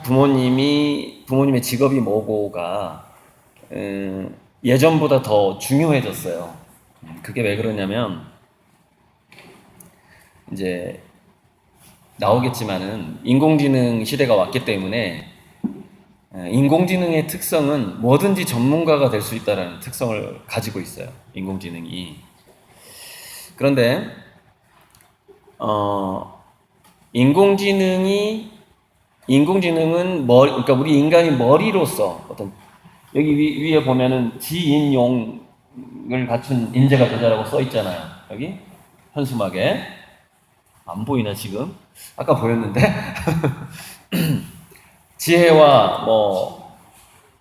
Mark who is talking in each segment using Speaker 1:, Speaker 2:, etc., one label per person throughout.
Speaker 1: 부모님의 직업이 뭐고가 예전보다 더 중요해졌어요. 그게 왜 그러냐면 이제 나오겠지만은 인공지능 시대가 왔기 때문에 인공지능의 특성은 뭐든지 전문가가 될 수 있다는 특성을 가지고 있어요. 인공지능이. 그런데 인공지능은 그러니까 우리 인간이 머리로서 어떤 여기 위에 보면은 지인용을 갖춘 인재가 되자라고 써 있잖아요. 여기 현수막에 안 보이나 지금? 아까 보였는데 지혜와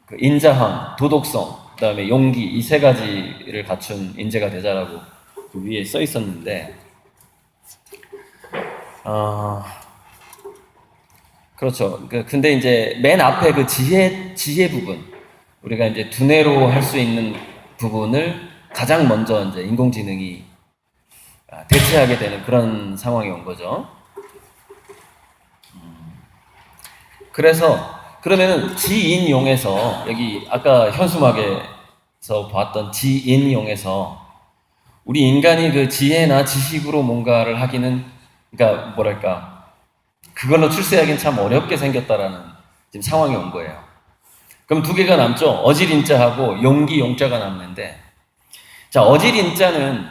Speaker 1: 그 인자함, 도덕성, 그다음에 용기 이 세 가지를 갖춘 인재가 되자라고 그 위에 써 있었는데 그렇죠. 근데 이제 맨 앞에 그 지혜 부분, 우리가 이제 두뇌로 할 수 있는 부분을 가장 먼저 이제 인공지능이 대체하게 되는 그런 상황이 온 거죠. 그래서 그러면은 지인용에서 여기 아까 현수막에서 봤던 지인용에서 우리 인간이 그 지혜나 지식으로 뭔가를 하기는 그러니까 뭐랄까 그걸로 출세하기는 참 어렵게 생겼다라는 지금 상황이 온 거예요. 그럼 두 개가 남죠. 어질인자하고 용기 용자가 남는데 자 어질인자는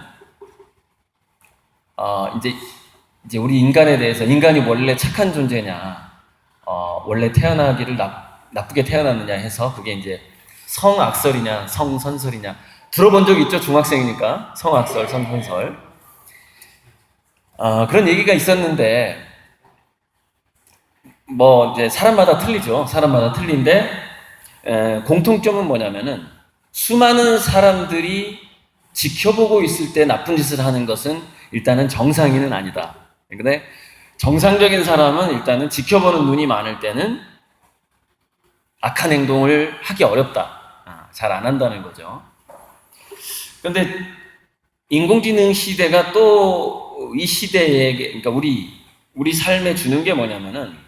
Speaker 1: 이제 우리 인간에 대해서 인간이 원래 착한 존재냐 원래 태어나기를 나쁘게 태어났느냐 해서 그게 이제 성악설이냐 성선설이냐 들어본 적 있죠? 중학생이니까 성악설 성선설 그런 얘기가 있었는데 이제 사람마다 틀리죠. 사람마다 틀린데 공통점은 뭐냐면은 수많은 사람들이 지켜보고 있을 때 나쁜 짓을 하는 것은 일단은 정상인은 아니다. 근데 정상적인 사람은 일단은 지켜보는 눈이 많을 때는 악한 행동을 하기 어렵다. 잘 안 한다는 거죠. 그런데 인공지능 시대가 또 이 시대에 그러니까 우리 삶에 주는 게 뭐냐면은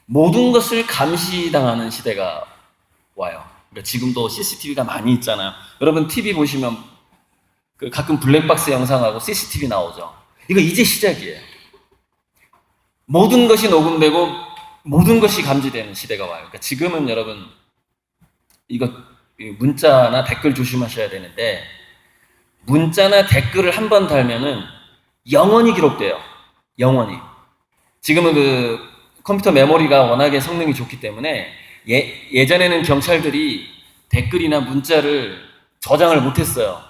Speaker 1: 모든 것을 감시당하는 시대가 와요. 그러니까 지금도 CCTV가 많이 있잖아요. 여러분 TV 보시면 가끔 블랙박스 영상하고 CCTV 나오죠. 이거 이제 시작이에요. 모든 것이 녹음되고 모든 것이 감지되는 시대가 와요. 그러니까 지금은 여러분 이거 문자나 댓글 조심하셔야 되는데 문자나 댓글을 한 번 달면은 영원히 기록돼요. 영원히. 지금은 그 컴퓨터 메모리가 워낙에 성능이 좋기 때문에 예전에는 경찰들이 댓글이나 문자를 저장을 못했어요.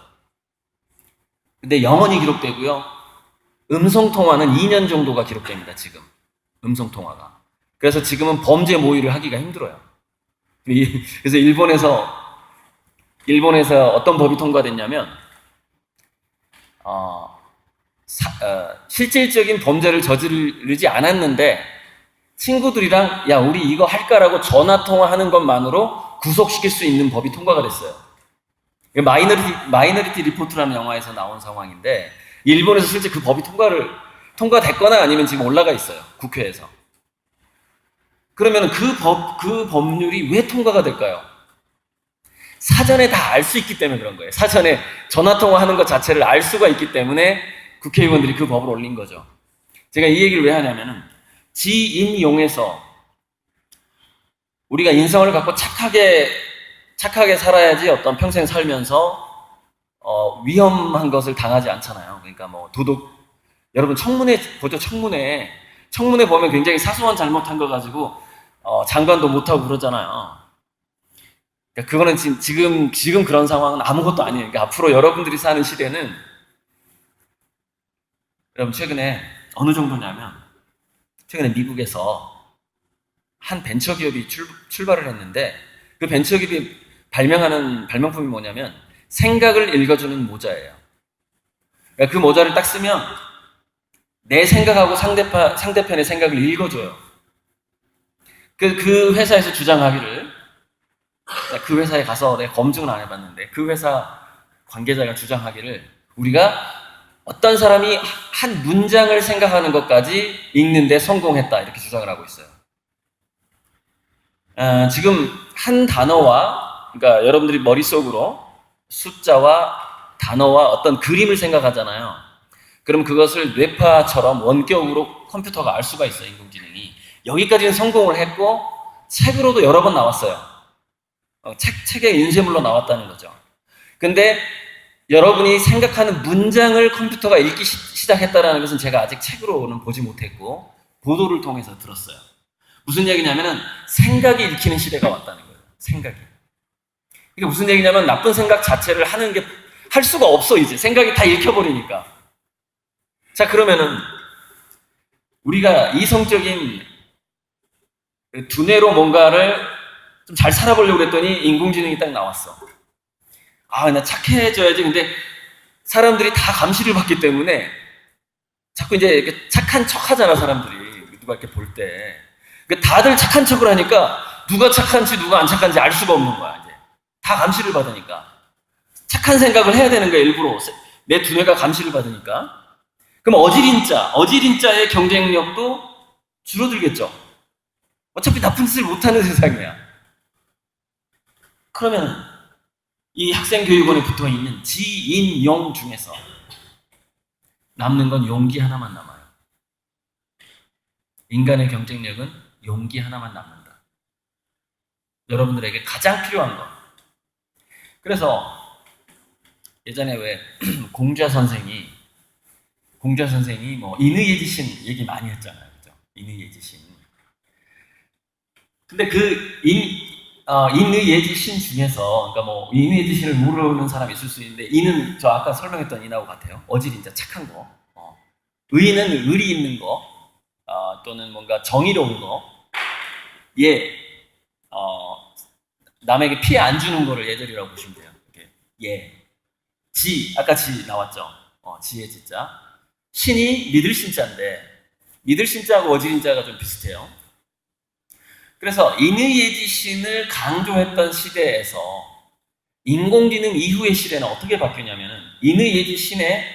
Speaker 1: 근데 영원히 기록되고요. 음성통화는 2년 정도가 기록됩니다. 지금 음성통화가. 그래서 지금은 범죄 모의를 하기가 힘들어요. 그래서 일본에서 어떤 법이 통과됐냐면 실질적인 범죄를 저지르지 않았는데 친구들이랑 야 우리 이거 할까라고 전화통화하는 것만으로 구속시킬 수 있는 법이 통과가 됐어요. 마이너리티 리포트라는 영화에서 나온 상황인데 일본에서 실제 그 법이 통과됐거나 아니면 지금 올라가 있어요. 국회에서. 그러면 그 법률이 왜 통과가 될까요? 사전에 다 알 수 있기 때문에 그런 거예요. 사전에 전화통화하는 것 자체를 알 수가 있기 때문에 국회의원들이 그 법을 올린 거죠. 제가 이 얘기를 왜 하냐면은 지인용에서 우리가 인성을 갖고 착하게 살아야지 어떤 평생 살면서 위험한 것을 당하지 않잖아요. 그러니까 여러분 청문회 보죠. 청문회 보면 굉장히 사소한 잘못한 거 가지고 장관도 못하고 그러잖아요. 그러니까 그거는 지금 그런 상황은 아무것도 아니에요. 그러니까 앞으로 여러분들이 사는 시대는 여러분 최근에 어느 정도냐면 최근에 미국에서 한 벤처기업이 출발을 했는데 그 벤처기업이 발명품이 뭐냐면 생각을 읽어주는 모자예요. 그러니까 그 모자를 딱 쓰면 내 생각하고 상대편의 생각을 읽어줘요. 그 회사에서 주장하기를 그 회사에 가서 내가 검증을 안 해봤는데 그 회사 관계자가 주장하기를 우리가 어떤 사람이 한 문장을 생각하는 것까지 읽는데 성공했다 이렇게 주장을 하고 있어요. 지금 한 단어와, 그러니까 여러분들이 머릿속으로 숫자와 단어와 어떤 그림을 생각하잖아요. 그럼 그것을 뇌파처럼 원격으로 컴퓨터가 알 수가 있어요, 인공지능이. 여기까지는 성공을 했고, 책으로도 여러 번 나왔어요. 책의 인쇄물로 나왔다는 거죠. 근데 여러분이 생각하는 문장을 컴퓨터가 읽기 시작했다는 것은 제가 아직 책으로는 보지 못했고, 보도를 통해서 들었어요. 무슨 얘기냐면은 생각이 읽히는 시대가 왔다는 거예요. 생각이. 이게 무슨 얘기냐면 나쁜 생각 자체를 하는 게 할 수가 없어 이제. 생각이 다 읽혀버리니까. 자, 그러면은 우리가 이성적인 두뇌로 뭔가를 좀 잘 살아보려고 그랬더니 인공지능이 딱 나왔어. 나 착해져야지. 근데 사람들이 다 감시를 받기 때문에 자꾸 이제 이렇게 착한 척 하잖아, 사람들이. 누가 이렇게 볼 때. 다들 착한 척을 하니까 누가 착한지 누가 안 착한지 알 수가 없는 거야, 이제. 다 감시를 받으니까. 착한 생각을 해야 되는 거야, 일부러. 내 두뇌가 감시를 받으니까. 그럼 어지린자의 경쟁력도 줄어들겠죠. 어차피 나쁜 짓을 못하는 세상이야. 그러면 이 학생교육원에 붙어 있는 지인용 중에서 남는 건 용기 하나만 남아요. 인간의 경쟁력은 용기 하나만 남는다. 여러분들에게 가장 필요한 것. 그래서 예전에 왜 공자 선생이 뭐 인의예지신 얘기 많이 했잖아요, 그죠? 인의예지신. 근데 그 인의예지신 중에서, 그러니까 뭐 인의예지신을 모르는 사람이 있을 수 있는데, 인은 저 아까 설명했던 인하고 같아요. 어지린자, 착한 거. 의는 의리 있는 거, 또는 뭔가 정의로운 거. 남에게 피해 안 주는 거를 예절이라고 보시면 돼요. 이렇게. 아까 지 나왔죠? 지의 지자. 신이 믿을 신자인데, 믿을 신자하고 어지린자가 좀 비슷해요. 그래서 인의예지신을 강조했던 시대에서 인공지능 이후의 시대는 어떻게 바뀌었냐면은, 인의예지신에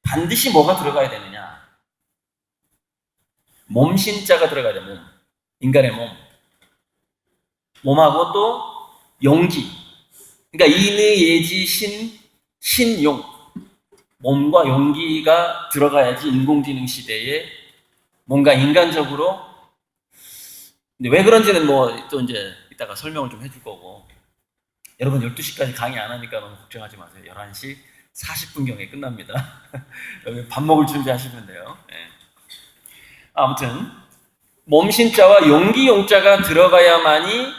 Speaker 1: 반드시 뭐가 들어가야 되느냐? 몸신자가 들어가야 돼요, 몸. 인간의 몸. 몸하고 또 용기. 그러니까 인의예지신, 신용. 몸과 용기가 들어가야지 인공지능 시대에 뭔가 인간적으로. 근데 왜 그런지는 뭐 또 이제 이따가 설명을 좀 해줄 거고. 여러분 12시까지 강의 안 하니까 너무 걱정하지 마세요. 11시 40분경에 끝납니다. 여기 밥 먹을 준비하시면 돼요. 네. 아무튼 몸신자와 용기용자가 들어가야만이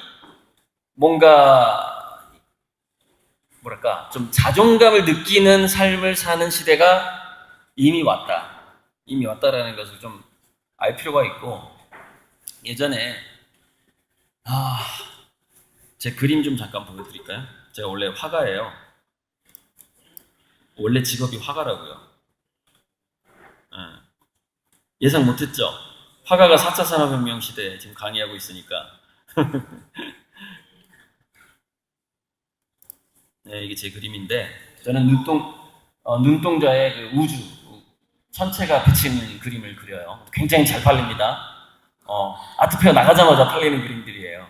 Speaker 1: 뭔가 좀 자존감을 느끼는 삶을 사는 시대가 이미 왔다라는 것을 좀 알 필요가 있고, 예전에 제 그림 좀 잠깐 보여드릴까요? 제가 원래 화가예요. 원래 직업이 화가라고요. 예상 못했죠? 화가가 4차 산업혁명 시대에 지금 강의하고 있으니까. 네, 이게 제 그림인데, 저는 눈동자의 그 우주, 천체가 비치는 그림을 그려요. 굉장히 잘 팔립니다. 아트페어 나가자마자 팔리는 그림들이에요.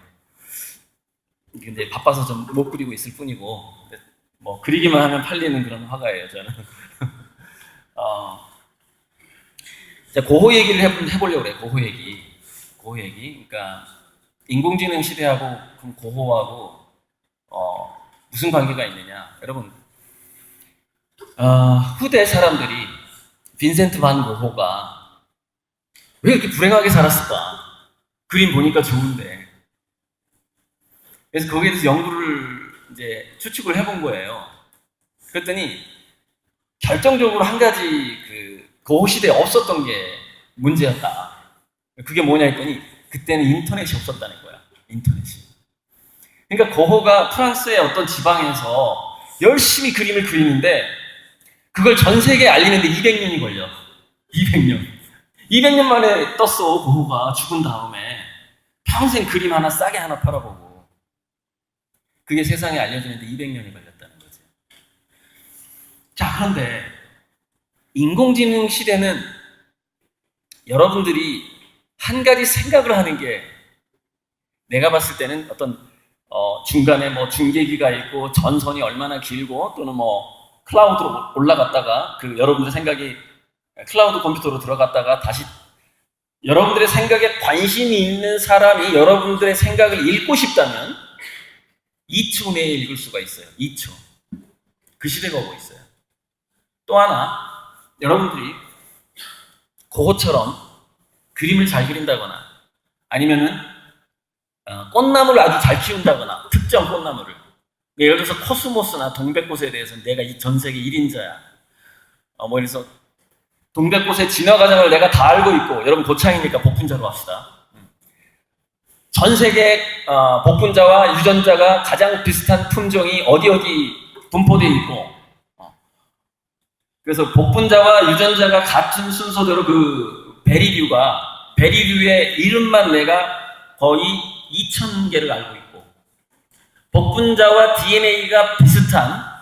Speaker 1: 근데 바빠서 좀 못 그리고 있을 뿐이고, 뭐 그리기만 하면 팔리는 그런 화가예요, 저는. 고호 얘기를 해보려고 그래요. 고호 얘기. 그러니까 인공지능 시대하고 그럼 고호하고 무슨 관계가 있느냐? 여러분, 후대 사람들이 빈센트 반 고호가 왜 이렇게 불행하게 살았을까? 그림 보니까 좋은데. 그래서 거기에 대해서 연구를 이제 추측을 해본 거예요. 그랬더니 결정적으로 한 가지 그 고호 시대에 없었던 게 문제였다. 그게 뭐냐 했더니 그때는 인터넷이 없었다는 거야. 인터넷이. 그러니까 고호가 프랑스의 어떤 지방에서 열심히 그림을 그리는데 그걸 전 세계에 알리는데 200년이 걸려. 200년 만에 떴어. 고호가 죽은 다음에 평생 그림 하나 싸게 하나 팔아보고. 그게 세상에 알려지는데 200년이 걸렸다는 거지. 자, 그런데 인공지능 시대는 여러분들이 한 가지 생각을 하는 게 내가 봤을 때는 어떤 중간에 뭐 중계기가 있고 전선이 얼마나 길고 또는 뭐 클라우드로 올라갔다가 그 여러분들의 생각이 클라우드 컴퓨터로 들어갔다가 다시 여러분들의 생각에 관심이 있는 사람이 여러분들의 생각을 읽고 싶다면 2초 내에 읽을 수가 있어요. 2초. 그 시대가 오고 있어요. 또 하나, 여러분들이 그것처럼 그림을 잘 그린다거나 아니면은 꽃나무를 아주 잘 키운다거나 특정 꽃나무를 예를 들어서 코스모스나 동백꽃에 대해서는 내가 이 전 세계 1인자야. 뭐 예를 들어서 동백꽃의 진화 과정을 내가 다 알고 있고 여러분 고창이니까 복분자로 합시다. 전 세계 복분자와 유전자가 가장 비슷한 품종이 어디 분포되어 있고 그래서 복분자와 유전자가 같은 순서대로 그 베리류의 이름만 내가 거의 2,000개를 알고 있고 복분자와 DNA가 비슷한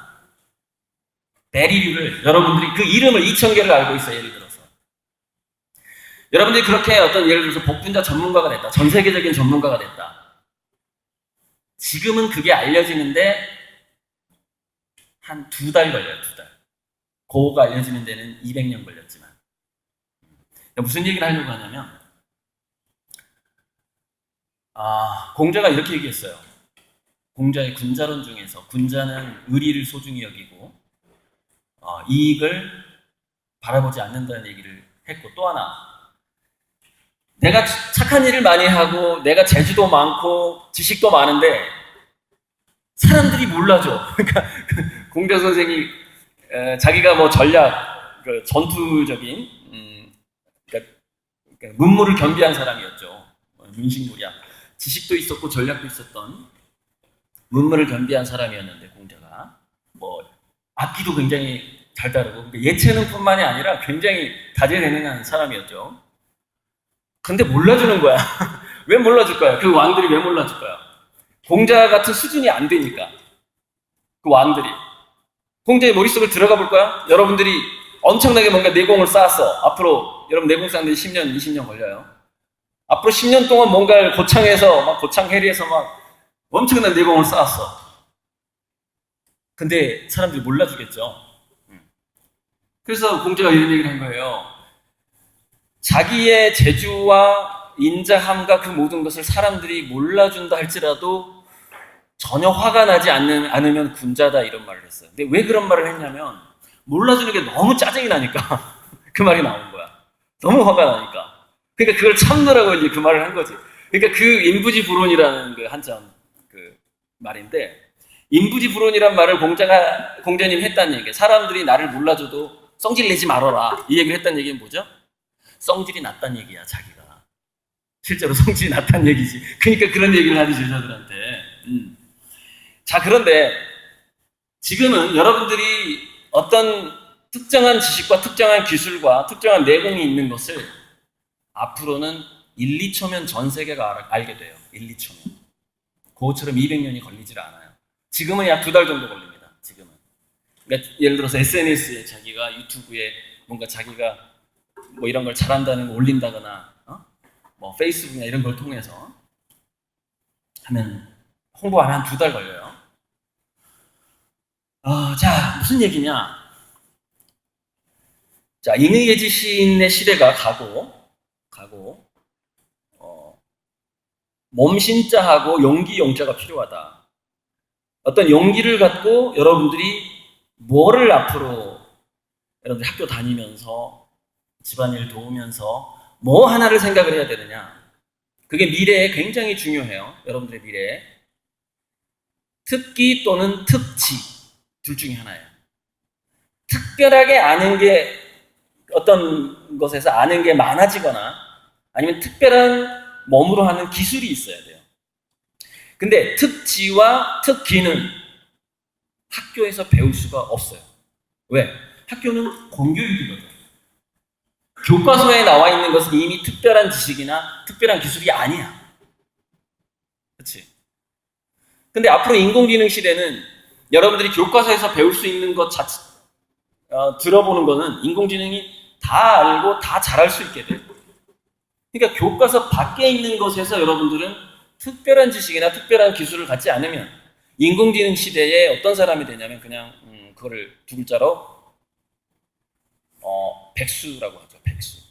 Speaker 1: 베리류를 여러분들이 그 이름을 2,000개를 알고 있어요. 예를 들어서 여러분들이 그렇게 어떤 예를 들어서 복분자 전문가가 됐다. 전 세계적인 전문가가 됐다. 지금은 그게 알려지는데 한 2달 걸려요. 2달. 그거가 알려지는 데는 200년 걸렸지만 무슨 얘기를 하려고 하냐면 공자가 이렇게 얘기했어요. 공자의 군자론 중에서 군자는 의리를 소중히 여기고 이익을 바라보지 않는다는 얘기를 했고 또 하나 내가 착한 일을 많이 하고 내가 재주도 많고 지식도 많은데 사람들이 몰라줘. 그러니까 공자 선생이 자기가 뭐 전략, 전투적인 그러니까 문무를 겸비한 사람이었죠. 문식무리야. 지식도 있었고 전략도 있었던 문무를 겸비한 사람이었는데 공자가 뭐 악기도 굉장히 잘 다루고 그러니까 예체능뿐만이 아니라 굉장히 다재다능한 사람이었죠. 근데 몰라주는 거야. 왜 몰라줄 거야? 그 왕들이 왜 몰라줄 거야? 공자 같은 수준이 안 되니까. 그 왕들이. 공자의 머릿속을 들어가 볼 거야? 여러분들이 엄청나게 뭔가 내공을 쌓았어. 앞으로 여러분 내공 쌓는데 10년, 20년 걸려요. 앞으로 10년 동안 뭔가를 고창에서 막 고창해리에서 막 엄청난 내공을 쌓았어. 근데 사람들이 몰라주겠죠. 그래서 공자가 이런 얘기를 한 거예요. 자기의 재주와 인자함과 그 모든 것을 사람들이 몰라준다 할지라도 전혀 화가 나지 않으면 군자다 이런 말을 했어요. 근데 왜 그런 말을 했냐면 몰라주는 게 너무 짜증이 나니까 그 말이 나온 거야. 너무 화가 나니까. 그러니까 그걸 참느라고 이제 그 말을 한 거지. 그러니까 그 인부지불온이라는 그 한자음 그 말인데 인부지불온이란 말을 공자님이 했다는 얘기예요. 사람들이 나를 몰라줘도 성질 내지 말아라. 이 얘기를 했다는 얘기는 뭐죠? 성질이 낮다는 얘기야, 자기가. 실제로 성질이 낮다는 얘기지. 그러니까 그런 얘기를 하지, 제자들한테. 자, 그런데 지금은 여러분들이 어떤 특정한 지식과 특정한 기술과 특정한 내공이 있는 것을 앞으로는 1, 2초면 전 세계가 알게 돼요. 1, 2초면. 그것처럼 200년이 걸리질 않아요. 지금은 약 2달 정도 걸립니다. 지금은. 그러니까 예를 들어서 SNS에 자기가 유튜브에 뭔가 자기가 뭐 이런 걸 잘한다는 걸 올린다거나 뭐 페이스북이나 이런 걸 통해서 하면 홍보하면 한 2달 걸려요. 자, 무슨 얘기냐? 자, 인의예지 시인의 시대가 가고 몸신자하고 용기 용자가 필요하다. 어떤 용기를 갖고 여러분들이 뭐를 앞으로 여러분들 학교 다니면서 집안일 도우면서 뭐 하나를 생각을 해야 되느냐. 그게 미래에 굉장히 중요해요. 여러분들의 미래에. 특기 또는 특지 둘 중에 하나예요. 특별하게 아는 게 어떤 것에서 아는 게 많아지거나 아니면 특별한 몸으로 하는 기술이 있어야 돼요. 근데 특지와 특기는 학교에서 배울 수가 없어요. 왜? 학교는 공교육이거든. 교과서에 나와 있는 것은 이미 특별한 지식이나 특별한 기술이 아니야. 그렇지? 근데 앞으로 인공지능 시대는 여러분들이 교과서에서 배울 수 있는 것 들어보는 거는 인공지능이 다 알고 다 잘할 수 있게 돼요. 그러니까 교과서 밖에 있는 것에서 여러분들은 특별한 지식이나 특별한 기술을 갖지 않으면 인공지능 시대에 어떤 사람이 되냐면 그냥 그거를 두 글자로 백수라고 하죠. 백수.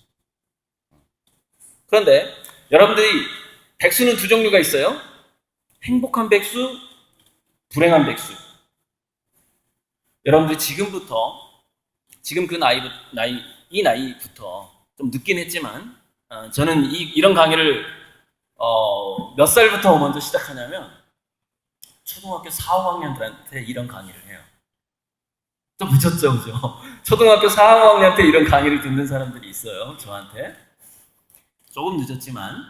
Speaker 1: 그런데 여러분들이 백수는 두 종류가 있어요. 행복한 백수, 불행한 백수. 여러분들이 지금부터 지금 이 나이부터 좀 늦긴 했지만 저는 이런 강의를 몇 살부터 먼저 시작하냐면 초등학교 4, 5학년들한테 이런 강의를 해요. 좀 늦었죠, 그죠? 초등학교 4, 5학년한테 이런 강의를 듣는 사람들이 있어요, 저한테. 조금 늦었지만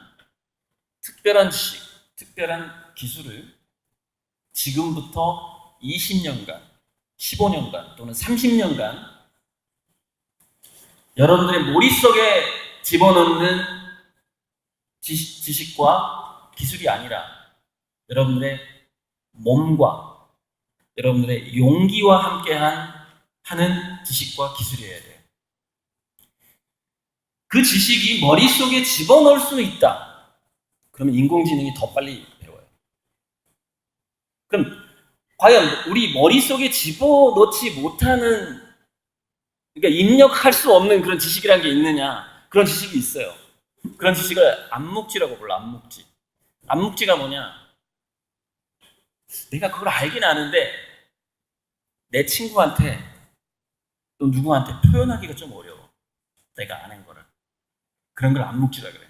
Speaker 1: 특별한 지식, 특별한 기술을 지금부터 20년간, 15년간 또는 30년간 여러분들의 머릿속에 집어넣는 지식과 기술이 아니라 여러분들의 몸과 여러분들의 용기와 함께한 하는 지식과 기술이어야 돼요. 그 지식이 머릿속에 집어넣을 수 있다. 그러면 인공지능이 더 빨리 배워요. 그럼 과연 우리 머릿속에 집어넣지 못하는, 그러니까 입력할 수 없는 그런 지식이라는 게 있느냐? 그런 지식이 있어요. 그런 지식을 암묵지라고 불러, 암묵지. 암묵지가 뭐냐? 내가 그걸 알긴 아는데 내 친구한테 또 누구한테 표현하기가 좀 어려워. 내가 아는 거를. 그런 걸 암묵지라 그래.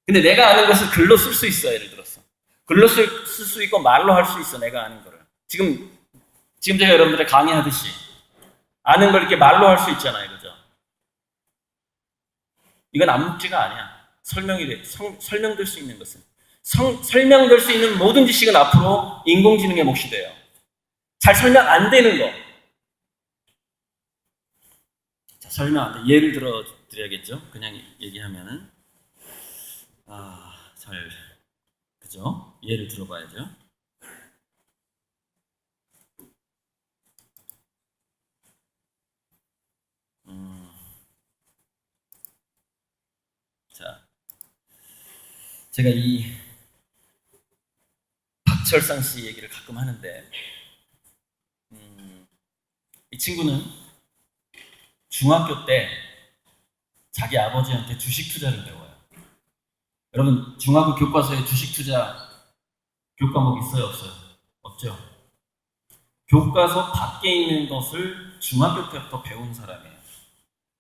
Speaker 1: 근데 내가 아는 것을 글로 쓸 수 있어, 예를 들어서. 글로 쓸 수 있고 말로 할 수 있어, 내가 아는 거를. 지금 제가 여러분들의 강의하듯이 아는 걸 이렇게 말로 할 수 있잖아요, 그죠? 이건 암묵지가 아니야. 설명될 수 있는 것은. 설명될 수 있는 모든 지식은 앞으로 인공지능의 몫이 돼요. 잘 설명 안 되는 거. 자, 설명 안 돼. 예를 들어 드려야겠죠? 그냥 얘기하면은. 그죠? 예를 들어봐야죠. 자, 제가 이 박철상 씨 얘기를 가끔 하는데, 이 친구는 중학교 때 자기 아버지한테 주식 투자를 배워요. 여러분, 중학교 교과서에 주식 투자 교과목 있어요, 없어요? 없죠? 교과서 밖에 있는 것을 중학교 때부터 배운 사람이에요.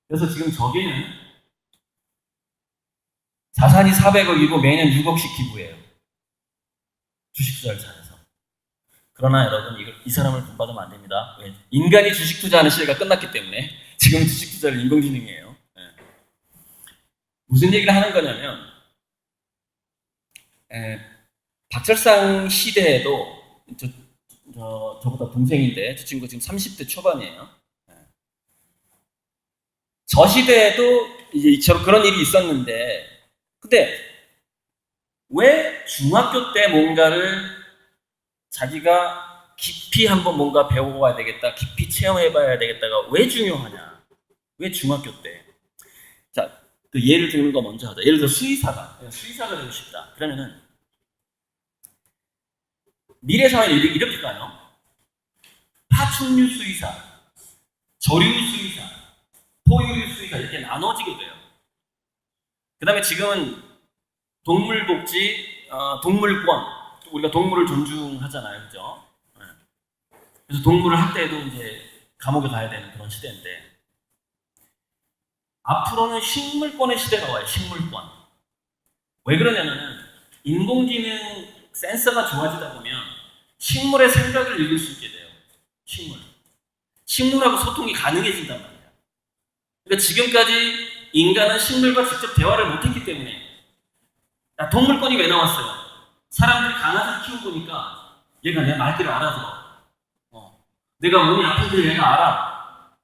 Speaker 1: 그래서 지금 저기는 자산이 400억이고 매년 6억씩 기부해요. 주식 투자를 잘해서. 그러나 여러분, 이 사람을 본받으면 안 됩니다. 왜? 인간이 주식 투자하는 시대가 끝났기 때문에 지금 주식 투자를 인공지능이에요. 네. 무슨 얘기를 하는 거냐면, 박철상 시대에도 저보다 동생인데 저 친구 지금 30대 초반이에요. 저 시대에도 이제 이처럼 그런 일이 있었는데, 근데 왜 중학교 때 뭔가를 자기가 깊이 한번 뭔가 배워봐야 되겠다, 깊이 체험해봐야 되겠다가 왜 중요하냐? 왜 중학교 때? 자, 그 예를 드는 거 먼저 하자. 예를 들어 수의사가 되고 싶다. 그러면은 미래 사회는 이렇게 가요. 파충류 수의사, 조류 수의사, 포유류 수의사 이렇게 나눠지게 돼요. 그 다음에 지금은 동물복지, 동물권, 우리가 동물을 존중하잖아요, 그죠? 그래서 동물을 학대해도 이제 감옥에 가야 되는 그런 시대인데, 앞으로는 식물권의 시대가 와요, 식물권. 왜 그러냐면은, 인공지능 센서가 좋아지다 보면, 식물의 생각을 읽을 수 있게 돼요. 식물하고 소통이 가능해진단 말이에요. 그러니까 지금까지 인간은 식물과 직접 대화를 못했기 때문에, 동물권이 왜 나왔어요? 사람들이 강아지를 키워보니까 얘가 내 말귀를 알아들어. 내가 몸이 아픈지 얘가 알아.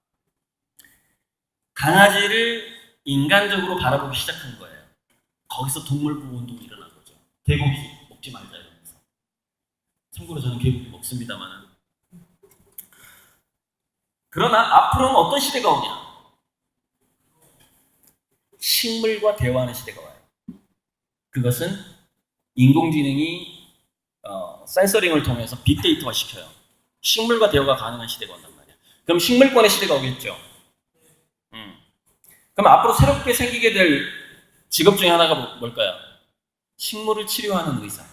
Speaker 1: 강아지를 인간적으로 바라보기 시작한 거예요. 거기서 동물보호 운동이 일어난 거죠. 개고기 먹지 말자 이러면서. 참고로 저는 개고기 먹습니다만. 그러나 앞으로는 어떤 시대가 오냐? 식물과 대화하는 시대가 와요. 그것은 인공지능이 센서링을 통해서 빅데이터화 시켜요. 식물과 대화가 가능한 시대가 온단 말이야. 그럼 식물권의 시대가 오겠죠. 그럼 앞으로 새롭게 생기게 될 직업 중에 하나가 뭘까요? 식물을 치료하는 의사.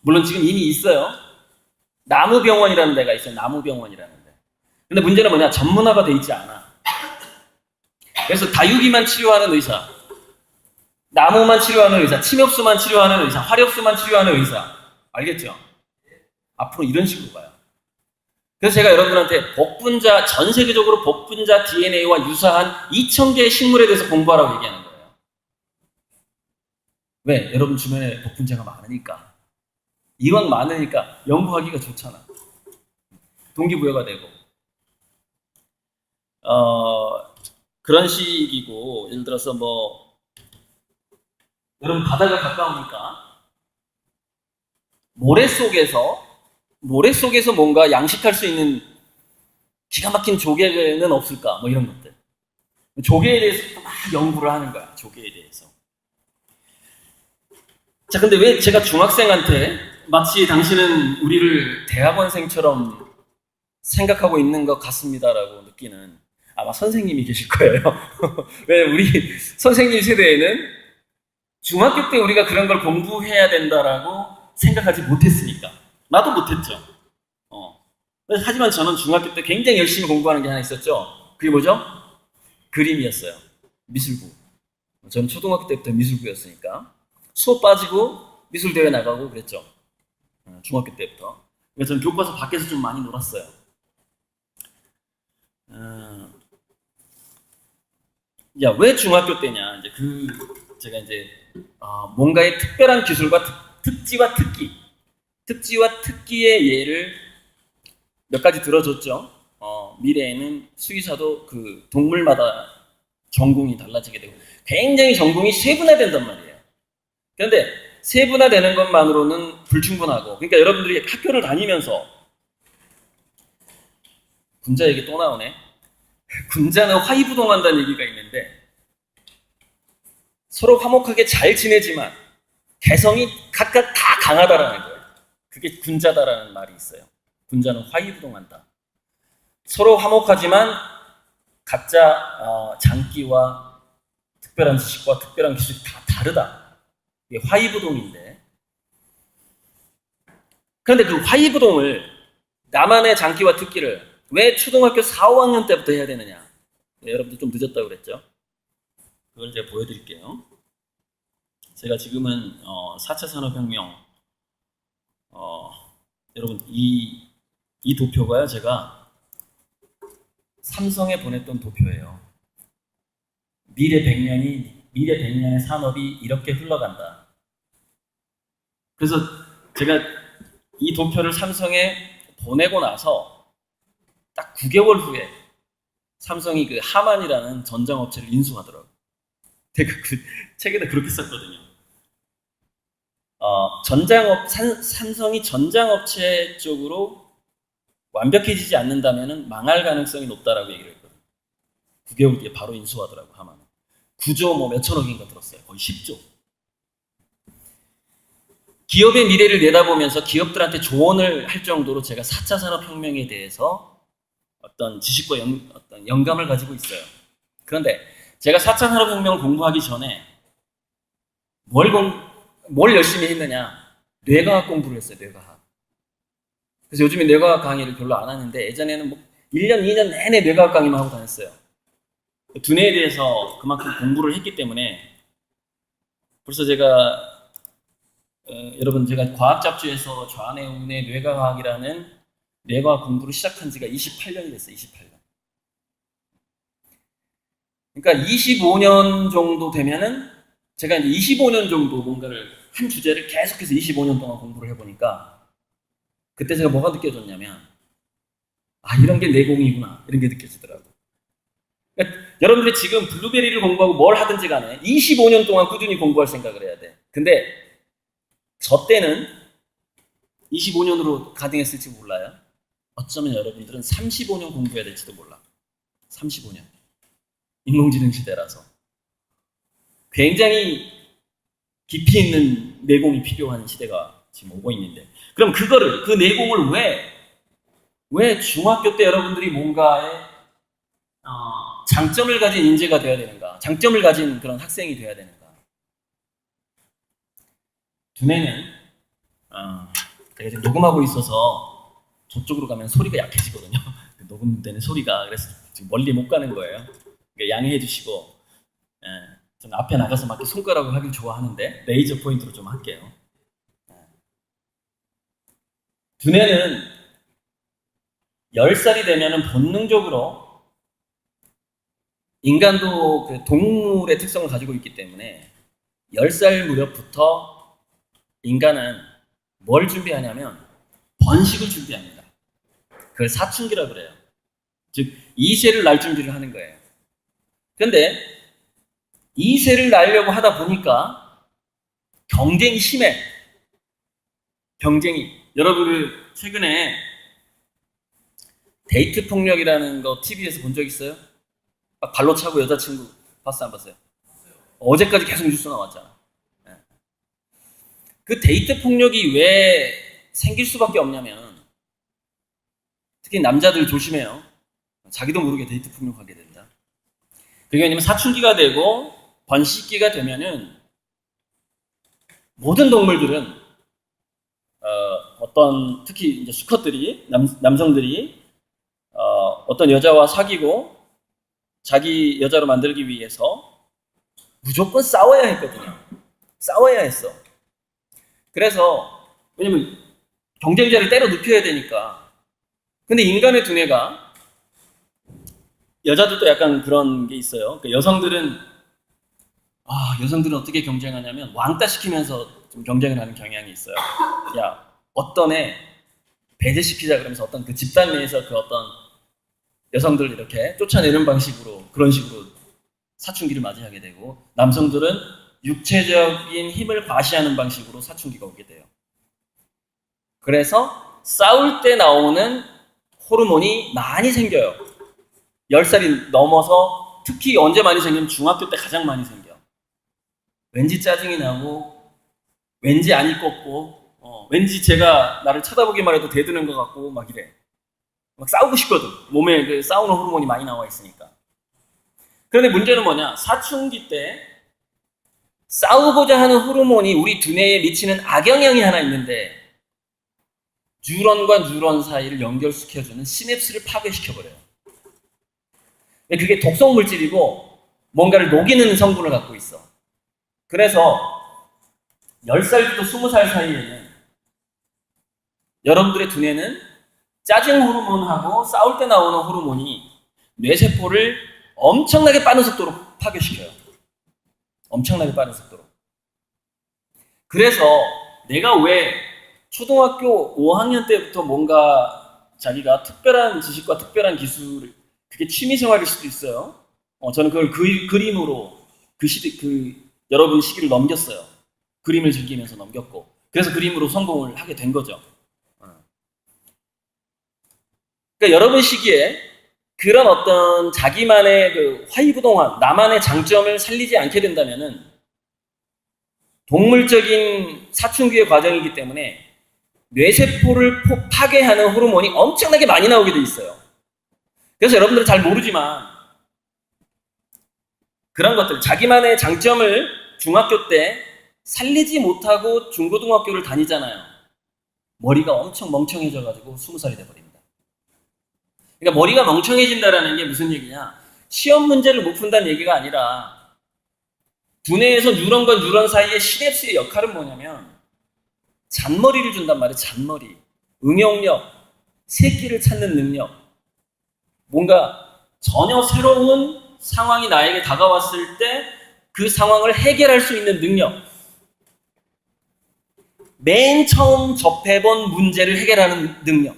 Speaker 1: 물론 지금 이미 있어요. 나무병원이라는 데가 있어요. 나무병원이라는 데. 근데 문제는 뭐냐? 전문화가 돼 있지 않아. 그래서 다육이만 치료하는 의사, 나무만 치료하는 의사, 침엽수만 치료하는 의사, 화렵수만 치료하는 의사. 알겠죠? 앞으로 이런 식으로 가요. 그래서 제가 여러분들한테 복분자, 전 세계적으로 복분자 DNA와 유사한 2,000개의 식물에 대해서 공부하라고 얘기하는 거예요. 왜? 여러분 주변에 복분자가 많으니까. 이왕 많으니까 연구하기가 좋잖아. 동기부여가 되고. 그런 식이고, 예를 들어서 여러분 바다가 가까우니까 모래 속에서 뭔가 양식할 수 있는 기가 막힌 조개는 없을까? 이런 것들. 조개에 대해서 막 연구를 하는 거야. 조개에 대해서. 자, 근데 왜 제가 중학생한테 마치 당신은 우리를 대학원생처럼 생각하고 있는 것 같습니다라고 느끼는 아마 선생님이 계실 거예요. 왜 우리 선생님 세대에는 중학교 때 우리가 그런 걸 공부해야 된다라고 생각하지 못했으니까. 나도 못했죠. 하지만 저는 중학교 때 굉장히 열심히 공부하는 게 하나 있었죠. 그게 뭐죠? 그림이었어요. 미술부. 저는 초등학교 때부터 미술부였으니까. 수업 빠지고 미술대회 나가고 그랬죠. 중학교 때부터. 그래서 저는 교과서 밖에서 좀 많이 놀았어요. 왜 중학교 때냐? 제가 뭔가의 특별한 기술과 특지와 특기의 예를 몇 가지 들어줬죠. 미래에는 수의사도 그 동물마다 전공이 달라지게 되고 굉장히 전공이 세분화된단 말이에요. 그런데 세분화되는 것만으로는 불충분하고, 그러니까 여러분들이 학교를 다니면서 군자 얘기 또 나오네. 군자는 화이부동한다는 얘기가 있는데 서로 화목하게 잘 지내지만 개성이 각각 다 강하다라는 거예요. 그게 군자다라는 말이 있어요. 군자는 화이부동한다. 서로 화목하지만 각자 장기와 특별한 지식과 특별한 기술이 다 다르다. 이게 화이부동인데, 그런데 그 화이부동을 나만의 장기와 특기를 왜 초등학교 4, 5학년 때부터 해야 되느냐? 여러분들 좀 늦었다고 그랬죠? 그걸 제가 보여드릴게요. 제가 지금은 4차 산업혁명, 여러분 이 도표가요, 제가 삼성에 보냈던 도표예요. 미래 100년의 산업이 이렇게 흘러간다. 그래서 제가 이 도표를 삼성에 보내고 나서 딱 9개월 후에 삼성이 그 하만이라는 전장업체를 인수하더라고요. 제가 그 책에다 그렇게 썼거든요. 삼성이 전장업체 쪽으로 완벽해지지 않는다면 망할 가능성이 높다라고 얘기를 했거든요. 9개월 뒤에 바로 인수하더라고요, 하만은. 9조 몇천억인가 들었어요. 거의 10조. 기업의 미래를 내다보면서 기업들한테 조언을 할 정도로 제가 4차 산업혁명에 대해서 어떤 지식과 어떤 영감을 가지고 있어요. 그런데 제가 4차 산업혁명을 공부하기 전에 뭘 열심히 했느냐? 뇌과학 공부를 했어요, 뇌과학. 그래서 요즘에 뇌과학 강의를 별로 안 하는데 예전에는 1년, 2년 내내 뇌과학 강의만 하고 다녔어요. 두뇌에 대해서 그만큼 공부를 했기 때문에 벌써 여러분 제가 과학 잡지에서 좌뇌우뇌 뇌과학이라는 뇌과학 공부를 시작한 지가 28년이 됐어요. 28년. 그러니까 25년 정도 되면은 제가 이제 25년 정도 뭔가를 한 주제를 계속해서 25년 동안 공부를 해보니까 그때 제가 뭐가 느껴졌냐면 이런 게 내공이구나 이런 게 느껴지더라고요. 그러니까 여러분들이 지금 블루베리를 공부하고 뭘 하든지 간에 25년 동안 꾸준히 공부할 생각을 해야 돼. 근데 저 때는 25년으로 가능했을지 몰라요. 어쩌면 여러분들은 35년 공부해야 될지도 몰라. 35년. 인공지능 시대라서. 굉장히
Speaker 2: 깊이 있는 내공이 필요한 시대가 지금 오고 있는데, 그럼 그 내공을 왜 중학교 때 여러분들이 뭔가의 장점을 가진 인재가 되어야 되는가? 장점을 가진 그런 학생이 되어야 되는가? 두뇌는 제가 지금 녹음하고 있어서 저쪽으로 가면 소리가 약해지거든요. 녹음되는 소리가. 그래서 지금 멀리 못 가는 거예요. 그러니까 양해해 주시고, 저는 앞에 나가서 막 손가락을 하길 좋아하는데 레이저 포인트로 좀 할게요. 두뇌는 10살이 되면은 본능적으로, 인간도 그 동물의 특성을 가지고 있기 때문에 10살 무렵부터 인간은 뭘 준비하냐면 번식을 준비합니다. 그걸 사춘기라고 그래요. 즉 2세를 날 준비를 하는 거예요. 그런데 2세를 낳으려고 하다 보니까 경쟁이 심해. 경쟁이. 여러분 최근에 데이트 폭력이라는 거 TV에서 본 적 있어요? 막 발로 차고 여자친구 봤어 안 봤어요? 어제까지 계속 뉴스 나왔잖아. 그 데이트 폭력이 왜 생길 수밖에 없냐면, 특히 남자들 조심해요. 자기도 모르게 데이트 폭력하게 된다. 그게 왜냐면 사춘기가 되고 번식기가 되면은 모든 동물들은 어떤 특히 이제 수컷들이 남성들이 어떤 여자와 사귀고 자기 여자로 만들기 위해서 무조건 싸워야 했거든요. 싸워야 했어. 그래서 왜냐면 경쟁자를 때려 눕혀야 되니까. 근데 인간의 두뇌가, 여자들도 약간 그런 게 있어요. 그러니까 여성들은 어떻게 경쟁하냐면 왕따 시키면서 좀 경쟁을 하는 경향이 있어요. 야, 어떤 애 배제시키자 그러면서 어떤 그 집단 내에서 그 어떤 여성들 이렇게 쫓아내는 방식으로, 그런 식으로 사춘기를 맞이하게 되고, 남성들은 육체적인 힘을 과시하는 방식으로 사춘기가 오게 돼요. 그래서 싸울 때 나오는 호르몬이 많이 생겨요. 10살이 넘어서 특히 언제 많이 생기면 중학교 때 가장 많이 생겨. 왠지 짜증이 나고, 왠지 안 이뻤고, 왠지 제가 나를 쳐다보기만 해도 대드는 것 같고 막 이래. 막 싸우고 싶거든. 몸에 그 싸우는 호르몬이 많이 나와 있으니까. 그런데 문제는 뭐냐? 사춘기 때 싸우고자 하는 호르몬이 우리 두뇌에 미치는 악영향이 하나 있는데, 뉴런과 뉴런 사이를 연결시켜주는 시냅스를 파괴시켜버려요. 그게 독성 물질이고 뭔가를 녹이는 성분을 갖고 있어. 그래서 10살부터 20살 사이에는 여러분들의 두뇌는 짜증 호르몬하고 싸울 때 나오는 호르몬이 뇌세포를 엄청나게 빠른 속도로 파괴시켜요. 엄청나게 빠른 속도로. 그래서 내가 왜 초등학교 5학년 때부터 뭔가 자기가 특별한 지식과 특별한 기술을, 그게 취미생활일 수도 있어요. 저는 그걸 그림으로 여러분 시기를 넘겼어요. 그림을 즐기면서 넘겼고, 그래서 그림으로 성공을 하게 된 거죠. 그러니까 여러분 시기에 그런 어떤 자기만의 그 화이부동한 나만의 장점을 살리지 않게 된다면은, 동물적인 사춘기의 과정이기 때문에 뇌세포를 파괴하는 호르몬이 엄청나게 많이 나오게 돼 있어요. 그래서 여러분들은 잘 모르지만 그런 것들, 자기만의 장점을 중학교 때 살리지 못하고 중고등학교를 다니잖아요. 머리가 엄청 멍청해져가지고 20살이 돼버립니다. 그러니까 머리가 멍청해진다는 게 무슨 얘기냐? 시험 문제를 못 푼다는 얘기가 아니라 두뇌에서 뉴런과 뉴런 사이의 시냅스의 역할은 뭐냐면 잔머리를 준단 말이에요. 잔머리. 응용력, 새끼를 찾는 능력. 뭔가 전혀 새로운 상황이 나에게 다가왔을 때 그 상황을 해결할 수 있는 능력. 맨 처음 접해본 문제를 해결하는 능력.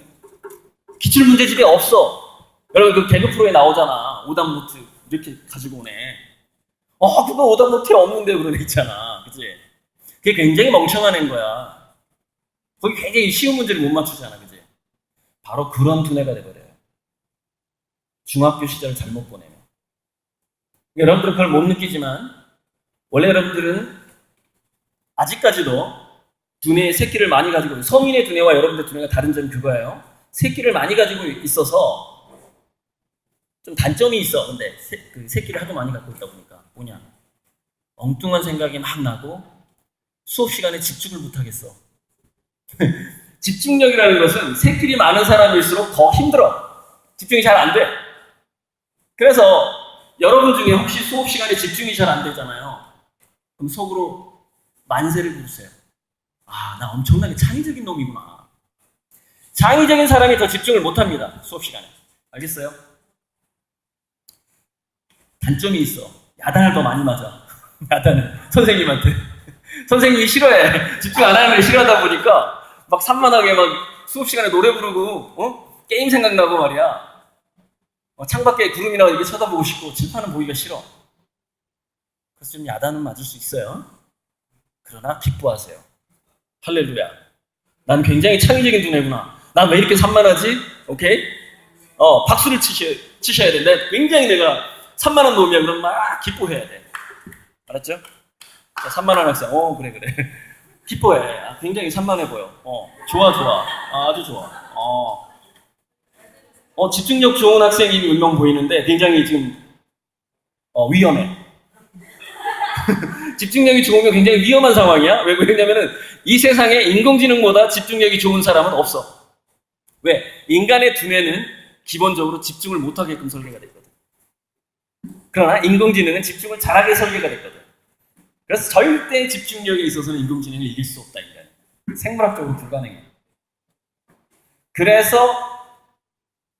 Speaker 2: 기출문제집에 없어. 여러분 그 개그 프로에 나오잖아. 오답노트 이렇게 가지고 오네. 그거 오답노트에 없는데 그런 애 있잖아. 그치? 그게 굉장히 멍청한 애인 거야. 거기 굉장히 쉬운 문제를 못 맞추잖아. 그치? 바로 그런 두뇌가 돼버려요. 중학교 시절을 잘못 보내면. 여러분들은 그걸 못 느끼지만 원래 여러분들은 아직까지도 두뇌의 새끼를 많이 가지고 있어요. 성인의 두뇌와 여러분들 두뇌가 다른 점이 그거예요. 새끼를 많이 가지고 있어서 좀 단점이 있어. 근데 그 새끼를 하도 많이 갖고 있다 보니까 뭐냐? 엉뚱한 생각이 막 나고 수업 시간에 집중을 못 하겠어. 집중력이라는 것은 새끼리 많은 사람일수록 더 힘들어. 집중이 잘 안 돼. 그래서 여러분 중에 혹시 수업 시간에 집중이 잘 안 되잖아요. 그럼 속으로 만세를 부르세요. 아, 나 엄청나게 창의적인 놈이구나. 창의적인 사람이 더 집중을 못 합니다. 수업 시간에. 알겠어요? 단점이 있어. 야단을 더 많이 맞아. 야단을. 선생님한테. 선생님이 싫어해. 집중 안 하는 걸 싫어하다 보니까 막 산만하게 막 수업 시간에 노래 부르고, 게임 생각나고 말이야. 창밖에 구름이나 이렇게 쳐다보고 싶고 칠판은 보기가 싫어. 그래서 좀 야단은 맞을 수 있어요. 그러나 기뻐하세요. 할렐루야. 난 굉장히 창의적인 두뇌구나. 난 왜 이렇게 산만하지? 오케이? 박수를 치셔야 돼. 내가 산만한 놈이야. 그럼 막 기뻐해야 돼. 알았죠? 자, 산만한 학생. 그래. 기뻐해. 굉장히 산만해 보여. 좋아. 아주 좋아. 집중력 좋은 학생이 몇 명 보이는데 굉장히 지금 위험해. 집중력이 좋으면 굉장히 위험한 상황이야. 왜냐면은 이 세상에 인공지능보다 집중력이 좋은 사람은 없어. 왜? 인간의 두뇌는 기본적으로 집중을 못하게끔 설계가 됐거든. 그러나 인공지능은 집중을 잘하게 설계가 됐거든. 그래서 절대 집중력에 있어서는 인공지능을 이길 수 없다, 인간은. 생물학적으로 불가능해. 그래서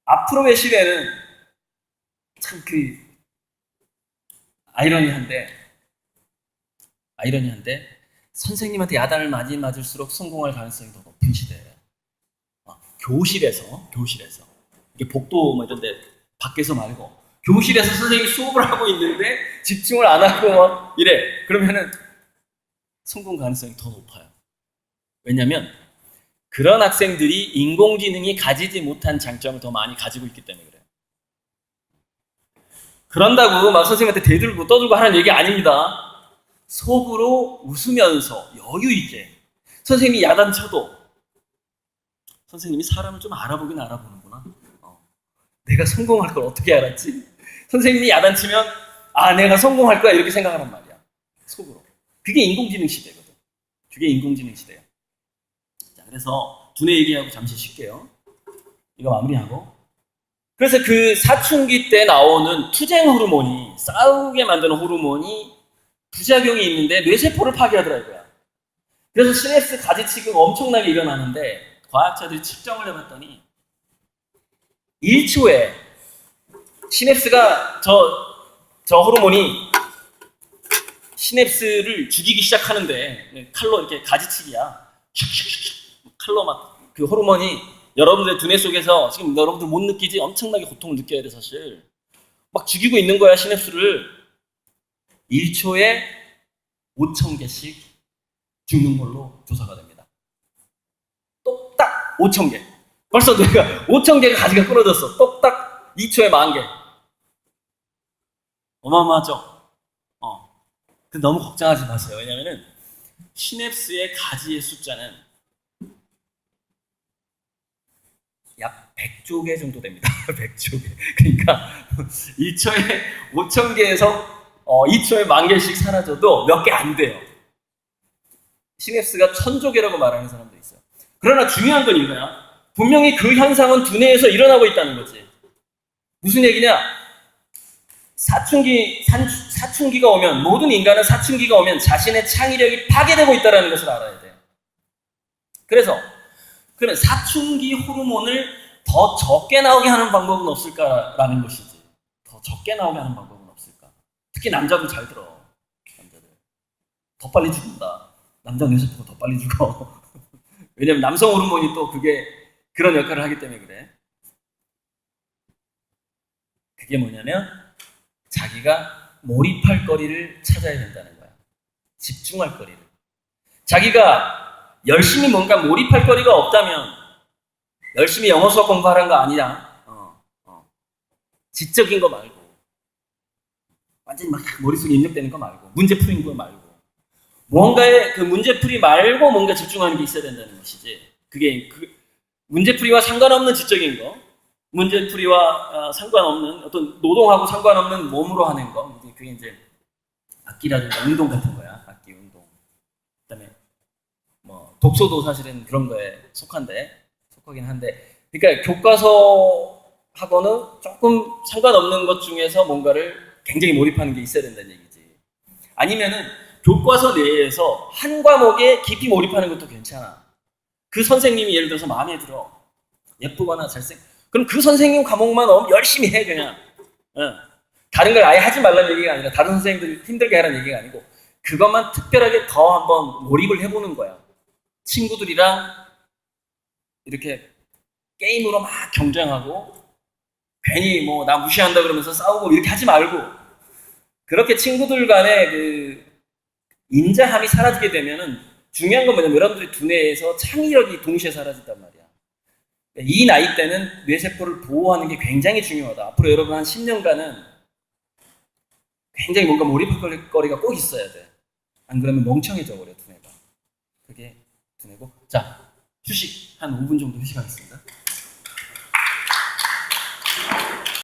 Speaker 2: 앞으로의 시대는 참 아이러니한데 선생님한테 야단을 많이 맞을수록 성공할 가능성이 더 높은 시대예요. 교실에서 이게 복도 뭐 이런 데 밖에서 말고 교실에서 선생님이 수업을 하고 있는데 집중을 안 하고 막 이래. 그러면은 성공 가능성이 더 높아요. 왜냐면 그런 학생들이 인공지능이 가지지 못한 장점을 더 많이 가지고 있기 때문에 그래요. 그런다고 막 선생님한테 대들고 떠들고 하는 얘기 아닙니다. 속으로 웃으면서 여유 있게 선생님이 야단쳐도 선생님이 사람을 좀 알아보긴 알아보는구나. 내가 성공할 걸 어떻게 알았지? 선생님이 야단치면 내가 성공할 거야 이렇게 생각하란 말이야. 속으로. 그게 인공지능 시대거든. 그게 인공지능 시대야. 자, 그래서 두뇌 얘기하고 잠시 쉴게요. 이거 마무리하고. 그래서 그 사춘기 때 나오는 투쟁 호르몬이, 싸우게 만드는 호르몬이 부작용이 있는데 뇌세포를 파괴하더라고요. 그래서 시냅스 가지치기가 엄청나게 일어나는데 과학자들이 측정을 해봤더니 1초에 시냅스가 저 호르몬이 시냅스를 죽이기 시작하는데 칼로 이렇게 가지치기야. 슉슉슉 칼로 막 그 호르몬이 여러분들 두뇌 속에서 지금 여러분들 못 느끼지 엄청나게 고통을 느껴야 돼 사실. 막 죽이고 있는 거야 시냅스를. 1초에 5,000개씩 죽는 걸로 조사가 됩니다. 똑딱 5,000개. 벌써 뇌가 5,000개가 가지가 끊어졌어. 똑딱 2초에 10,000개. 어마어마하죠? 근데 너무 걱정하지 마세요. 왜냐면은 시냅스의 가지의 숫자는 약 100조 개 정도 됩니다. 100조 개. 그러니까 1초에 5,000개에서 2초에 10,000개씩 사라져도 몇 개 안 돼요. 시냅스가 1,000조 개라고 말하는 사람도 있어요. 그러나 중요한 건 이거야. 분명히 그 현상은 두뇌에서 일어나고 있다는 거지. 무슨 얘기냐? 사춘기가 오면, 모든 인간은 사춘기가 오면 자신의 창의력이 파괴되고 있다는 것을 알아야 돼요. 그래서 그러면 사춘기 호르몬을 더 적게 나오게 하는 방법은 없을까라는 것이지. 더 적게 나오게 하는 방법은 없을까? 특히 남자도 잘 들어. 남자들 더 빨리 죽는다. 남자 뇌세포가 더 빨리 죽어. 왜냐면 남성 호르몬이 또 그런 역할을 하기 때문에 그래. 그게 뭐냐면 자기가 몰입할 거리를 찾아야 된다는 거야. 집중할 거리를. 자기가 열심히 뭔가 몰입할 거리가 없다면 열심히 영어 수업 공부하는 거 아니야. 지적인 거 말고 완전히 막 머릿속에 입력되는 거 말고 문제 푸는 거 말고 무언가의 그 문제풀이 말고 뭔가 집중하는 게 있어야 된다는 것이지. 그게 그 문제풀이와 상관없는 지적인 거, 문제풀이와 상관없는 어떤 노동하고 상관없는 몸으로 하는 거, 그게 이제 악기라든가 운동 같은 거야. 악기 운동. 그다음에 뭐 독서도 사실은 그런 거에 속하긴 한데, 그러니까 교과서하고는 조금 상관없는 것 중에서 뭔가를 굉장히 몰입하는 게 있어야 된다는 얘기지. 아니면은 교과서 내에서 한 과목에 깊이 몰입하는 것도 괜찮아. 그 선생님이 예를 들어서 마음에 들어. 예쁘거나 그럼 그 선생님 과목만 열심히 해, 그냥. 다른 걸 아예 하지 말라는 얘기가 아니라, 다른 선생님들 힘들게 하라는 얘기가 아니고, 그것만 특별하게 더 한번 몰입을 해보는 거야. 친구들이랑 이렇게 게임으로 막 경쟁하고, 괜히 뭐 나 무시한다 그러면서 싸우고 이렇게 하지 말고, 그렇게 친구들 간의 그 인자함이 사라지게 되면은, 중요한 건 뭐냐면 여러분들이 두뇌에서 창의력이 동시에 사라진단 말이야. 이 나이 때는 뇌세포를 보호하는 게 굉장히 중요하다. 앞으로 여러분 한 10년간은 굉장히 뭔가 몰입할 거리가 꼭 있어야 돼. 안 그러면 멍청해져 버려, 두뇌가. 그게 두뇌고. 자, 휴식 한 5분 정도 휴식하겠습니다.